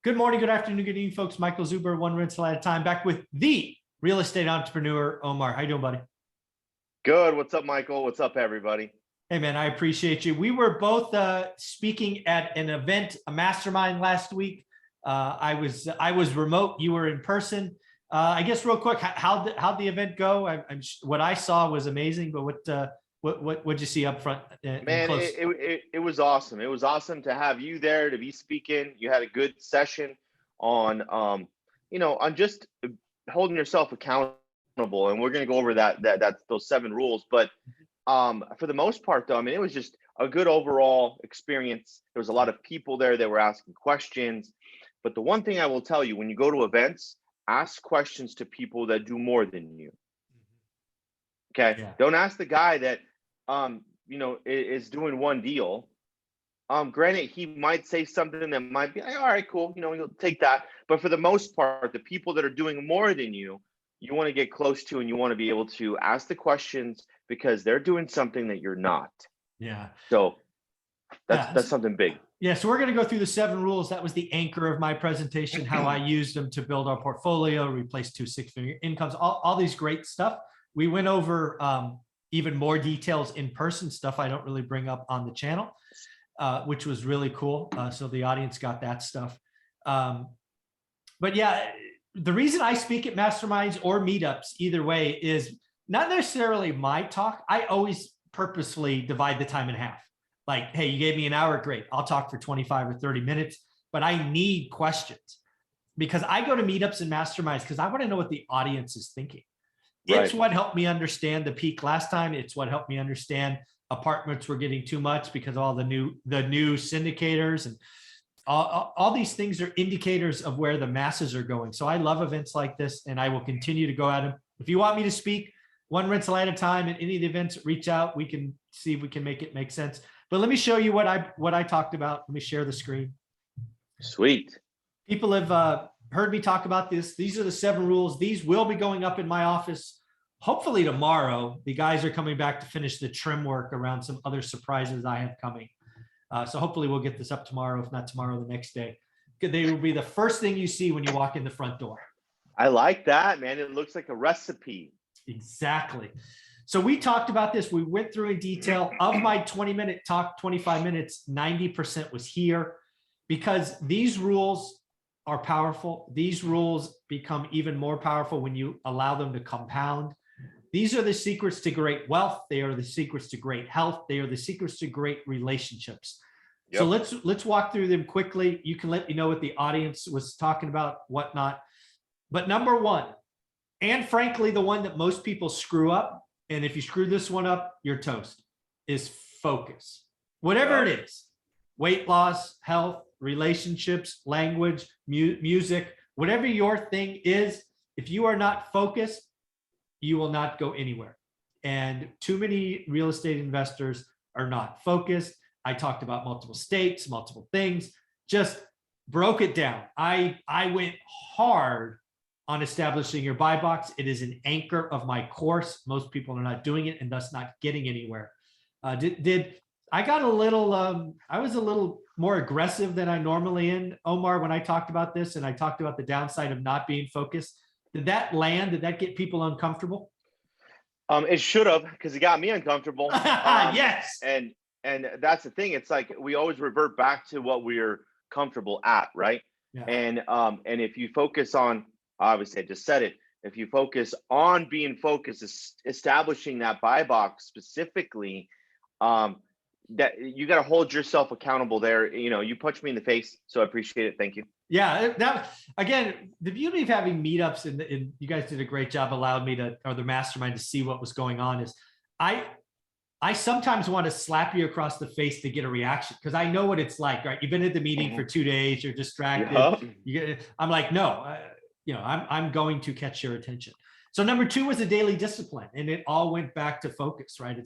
Good morning, good afternoon, good evening, folks. Michael Zuber, one rental at a time, back with the real estate entrepreneur, Omar. How you doing, buddy? Good. What's up, Michael? What's up, everybody? Hey, man, I appreciate you. We were both speaking at an event, a mastermind last week. I was remote. You were in person. I guess real quick, how'd the event go? What I saw was amazing, but what'd you see up front? Man, it was awesome. It was awesome to have you there to be speaking. You had a good session on on just holding yourself accountable, and we're going to go over those 7 rules. But for the most part, though, I mean, it was just a good overall experience. There was a lot of people there that were asking questions. But the one thing I will tell you, when you go to events, ask questions to people that do more than you. Okay. Yeah. Don't ask the guy that is doing one deal. Granted, he might say something that might be, all right, cool, you'll take that. But for the most part, the people that are doing more than you want to get close to, and you want to be able to ask the questions because they're doing something that you're not. Yeah. So that's something big. Yeah, so we're going to go through the 7 rules. That was the anchor of my presentation, how I used them to build our portfolio, replace 2 6-figure incomes, all these great stuff. We went over even more details in person, stuff I don't really bring up on the channel, which was really cool. So the audience got that stuff. But yeah, the reason I speak at masterminds or meetups, either way, is not necessarily my talk. I always purposefully divide the time in half. Like, hey, you gave me an hour, great. I'll talk for 25 or 30 minutes, but I need questions because I go to meetups and masterminds because I want to know what the audience is thinking. Right. It's what helped me understand the peak last time. It's what helped me understand apartments were getting too much because all the new syndicators and all these things are indicators of where the masses are going. So I love events like this, and I will continue to go at them. If you want me to speak one rental at a time at any of the events, reach out. We can see if we can make it make sense. But let me show you what I talked about. Let me share the screen. Sweet. People have heard me talk about this. These are the 7 rules. These will be going up in my office hopefully tomorrow. The guys are coming back to finish the trim work around some other surprises I have coming. So hopefully we'll get this up tomorrow, if not tomorrow, the next day. They will be the first thing you see when you walk in the front door. I like that, man. It looks like a recipe. Exactly. So we talked about this. We went through in detail. Of my 20-minute talk, 25 minutes, 90% was here because these rules are powerful. These rules become even more powerful when you allow them to compound. These are the secrets to great wealth. They are the secrets to great health. They are the secrets to great relationships. Yep. So let's walk through them quickly. You can let me know what the audience was talking about, whatnot. But number 1, and frankly, the one that most people screw up, and if you screw this one up, you're toast, is focus. Whatever it is, weight loss, health, relationships, language, music, whatever your thing is, if you are not focused, you will not go anywhere. And too many real estate investors are not focused. I talked about multiple states, multiple things, just broke it down. I went hard on establishing your buy box. It is an anchor of my course. Most people are not doing it and thus not getting anywhere. I got a little, I was a little more aggressive than I normally am, Omar, when I talked about this, and I talked about the downside of not being focused. Did that land? Did that get people uncomfortable? It should have, because it got me uncomfortable. Yes. And that's the thing. It's like we always revert back to what we're comfortable at, right? Yeah. And if you focus on, obviously I just said it, if you focus on being focused, establishing that buy box specifically, that you got to hold yourself accountable there. You punched me in the face, so I appreciate it. Thank you. Yeah, that again, the beauty of having meetups, and you guys did a great job, allowed me to, or the mastermind, to see what was going on, is I sometimes want to slap you across the face to get a reaction, because I know what it's like, right? You've been at the meeting for 2 days, you're distracted. I'm like, no, I'm going to catch your attention. So number 2 was a daily discipline, and it all went back to focus, right?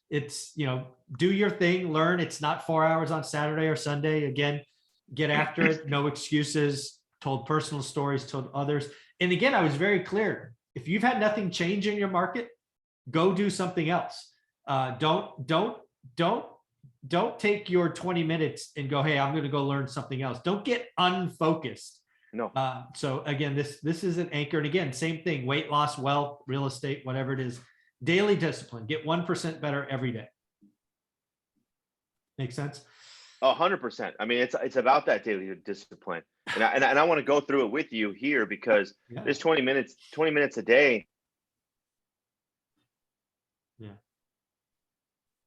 It's do your thing, learn. It's not 4 hours on Saturday or Sunday. Again, get after it. No excuses. Told personal stories, told others. And again, I was very clear. If you've had nothing change in your market, go do something else. Don't don't take your 20 minutes and go, hey, I'm going to go learn something else. Don't get unfocused. No. So again, this is an anchor. And again, same thing, weight loss, wealth, real estate, whatever it is, daily discipline, get 1% better every day. Make sense? 100%. I mean, it's about that daily discipline. And I want to go through it with you here because there's 20 minutes a day. Yeah.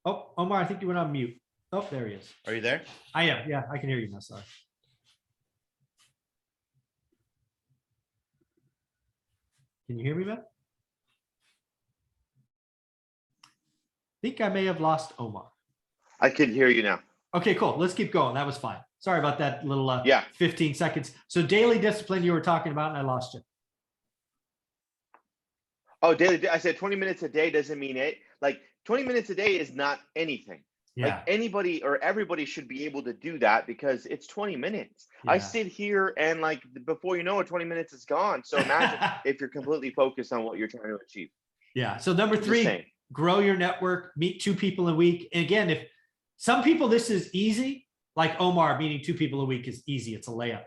Oh, Omar, I think you went on mute. Oh, there he is. Are you there? I am. Yeah, I can hear you now. Sorry. Can you hear me, man? I think I may have lost Omar. I can hear you now. Okay, cool. Let's keep going. That was fine. Sorry about that little 15 seconds. So daily discipline you were talking about, and I lost you. Oh, daily. I said 20 minutes a day doesn't mean it. Like 20 minutes a day is not anything. Yeah. Like anybody or everybody should be able to do that because it's 20 minutes. I sit here and like before you know it, 20 minutes is gone. So imagine if you're completely focused on what you're trying to achieve. Yeah. So number 3, grow your network, meet 2 people a week. And again, if some people, this is easy, like Omar, meeting 2 people a week is easy. It's a layup.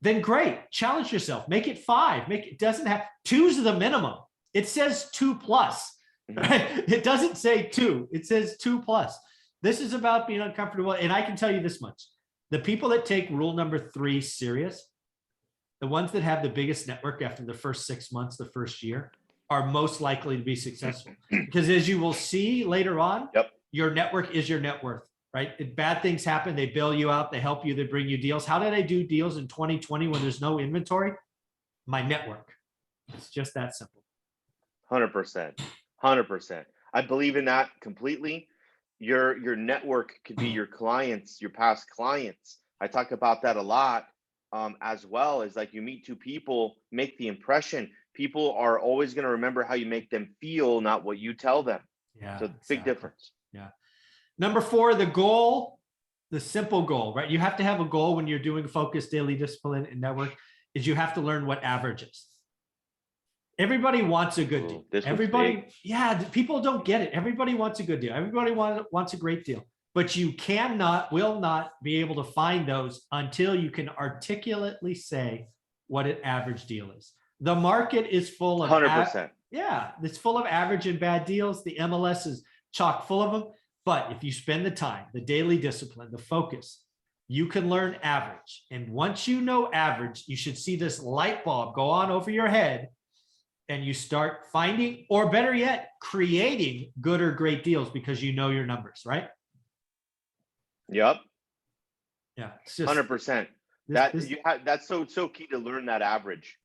Then great. Challenge yourself. Make it 5. It doesn't have 2's the minimum. It says 2+. Right? It doesn't say 2. It says 2+. This is about being uncomfortable. And I can tell you this much. The people that take rule number 3 serious, the ones that have the biggest network after the first 6 months, the first year, are most likely to be successful. Because as you will see later on, your network is your net worth, right? If bad things happen, they bail you out, they help you, they bring you deals. How did I do deals in 2020 when there's no inventory? My network. It's just that simple. 100%. 100%. I believe in that completely. Your network could be your clients, your past clients. I talk about that a lot as well. Is like you meet 2 people, make the impression. People are always going to remember how you make them feel, not what you tell them. Yeah. So big difference. Yeah. Number 4, the goal, the simple goal, right? You have to have a goal when you're doing focused daily discipline and network is you have to learn what average is. Everybody wants a good deal. Everybody, people don't get it. Everybody wants a good deal. Everybody wants a great deal, but you will not be able to find those until you can articulately say what an average deal is. The market is full of 100%. It's full of average and bad deals. The MLS is chock full of them. But if you spend the time, the daily discipline, the focus, you can learn average. And once you know average, you should see this light bulb go on over your head and you start finding, or better yet, creating good or great deals because you know your numbers, right? Yep. Yeah. It's just 100%. That's so key to learn that average.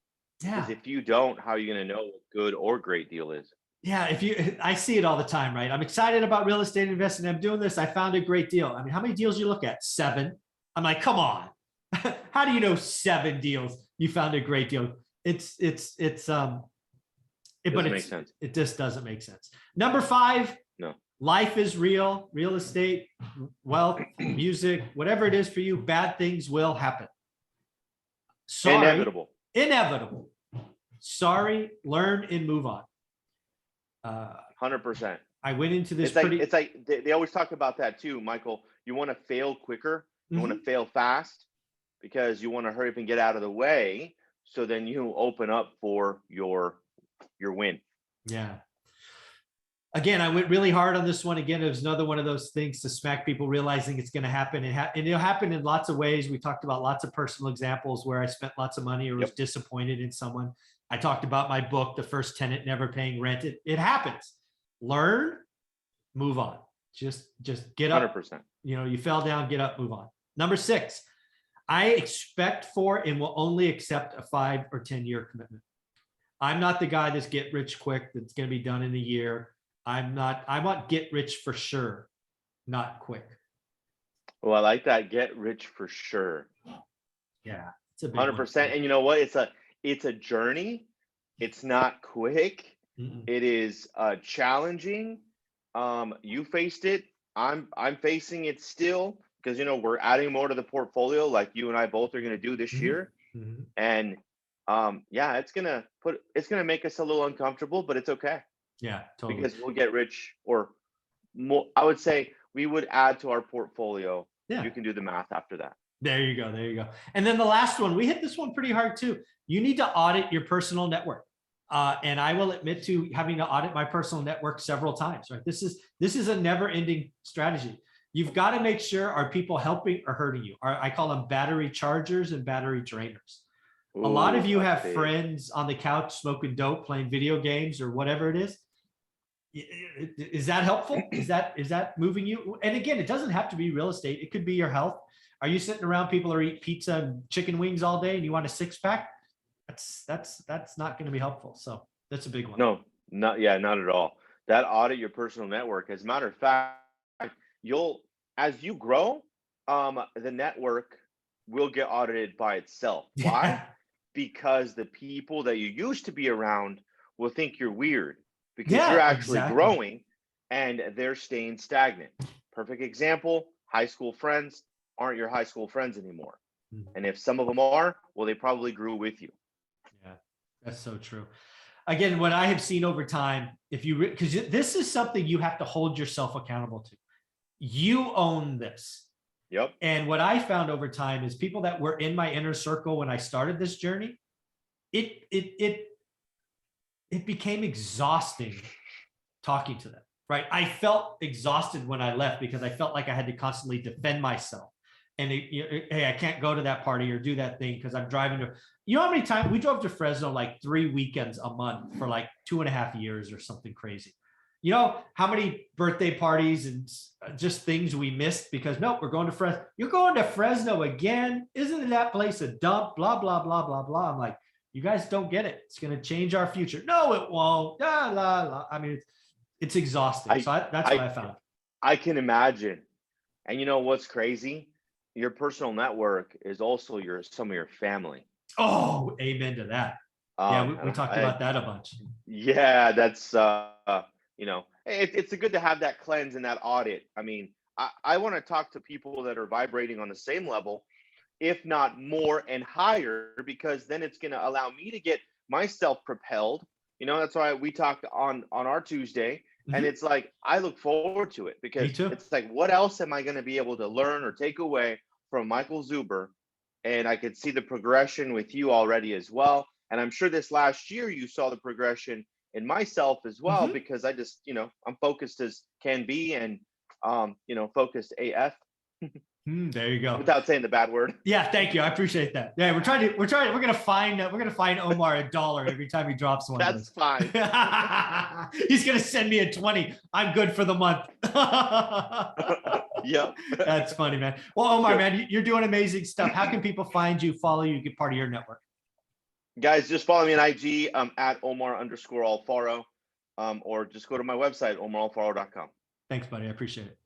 Yeah. Because if you don't, how are you going to know what good or great deal is? Yeah, I see it all the time, right? I'm excited about real estate investing. I'm doing this. I found a great deal. I mean, how many deals you look at? 7. I'm like, come on. How do you know 7 deals you found a great deal? It just doesn't make sense. Number 5, no. Life is real. Real estate, wealth, music, whatever it is for you, bad things will happen. Sorry. Inevitable. Sorry, learn and move on. 100%. I went into this. It's like they always talk about that too, Michael. You want to fail quicker. You want to fail fast because you want to hurry up and get out of the way. So then you open up for your win. Yeah. Again, I went really hard on this one. Again, it was another one of those things to smack people realizing it's going to happen. And it'll happen in lots of ways. We talked about lots of personal examples where I spent lots of money or was disappointed in someone. I talked about my book, The First Tenant Never Paying Rent. It happens. Learn, move on. Just get up. 100%. You fell down, get up, move on. Number 6, I expect for and will only accept a 5 or 10-year commitment. I'm not the guy that's get rich quick, that's going to be done in a year. I want get rich for sure, not quick. Well, I like that. Get rich for sure. Yeah. It's a big 100%. And you know what? It's a journey. It's not quick. It is challenging. You faced it. I'm facing it still because we're adding more to the portfolio like you and I both are going to do this year. And it's gonna make us a little uncomfortable, but it's okay. Yeah, totally. Because we'll get rich, or more, I would say we would add to our portfolio. Yeah. You can do the math after that. There you go. There you go. And then the last one, we hit this one pretty hard too. You need to audit your personal network. And I will admit to having to audit my personal network several times, right? This is a never ending strategy. You've got to make sure, are people helping or hurting you? I call them battery chargers and battery drainers. Ooh, a lot of you have big. friends on the couch smoking dope, playing video games or whatever it is. Is that helpful? Is that moving you? And again, it doesn't have to be real estate. It could be your health. Are you sitting around people who eat pizza and chicken wings all day and you want a six pack? That's not going to be helpful. So that's a big one. No, not at all. That audit your personal network. As a matter of fact, as you grow, the network will get audited by itself. Why? Because the people that you used to be around will think you're weird because you're actually growing and they're staying stagnant. Perfect example, high school friends aren't your high school friends anymore. And if some of them are, well, they probably grew with you. Yeah, that's so true. Again, what I have seen over time, because this is something you have to hold yourself accountable to. You own this. Yep. And what I found over time is people that were in my inner circle when I started this journey, it became exhausting talking to them, right? I felt exhausted when I left because I felt like I had to constantly defend myself. And hey, I can't go to that party or do that thing because I'm driving to, how many times we drove to Fresno like 3 weekends a month for like 2.5 years or something crazy. You know how many birthday parties and just things we missed because nope, we're going to Fresno. You're going to Fresno again? Isn't that place a dump? Blah, blah, blah, blah, blah. I'm like, you guys don't get it. It's going to change our future. No, it won't. La, la, la. I mean, it's exhausting. That's what I found. I can imagine. And you know what's crazy? Your personal network is also some of your family. Oh, amen to that. Yeah, we talked about that a bunch. Yeah, that's it's good to have that cleanse and that audit. I mean, I want to talk to people that are vibrating on the same level, if not more and higher, because then it's going to allow me to get myself propelled. That's why we talked on our Tuesday. And it's like, I look forward to it because it's like, what else am I going to be able to learn or take away from Michael Zuber? And I could see the progression with you already as well. And I'm sure this last year you saw the progression in myself as well, because I just, I'm focused as can be and, focused AF. There you go. Without saying the bad word. Yeah, thank you. I appreciate that. Yeah, we're gonna find Omar $1 every time he drops one. That's fine. He's gonna send me a 20. I'm good for the month. Yep. That's funny, man. Well, Omar, man, you're doing amazing stuff. How can people find you, follow you, get part of your network? Guys, just follow me on IG. At Omar_Alfaro, or just go to my website, omaralfaro.com. Thanks, buddy. I appreciate it.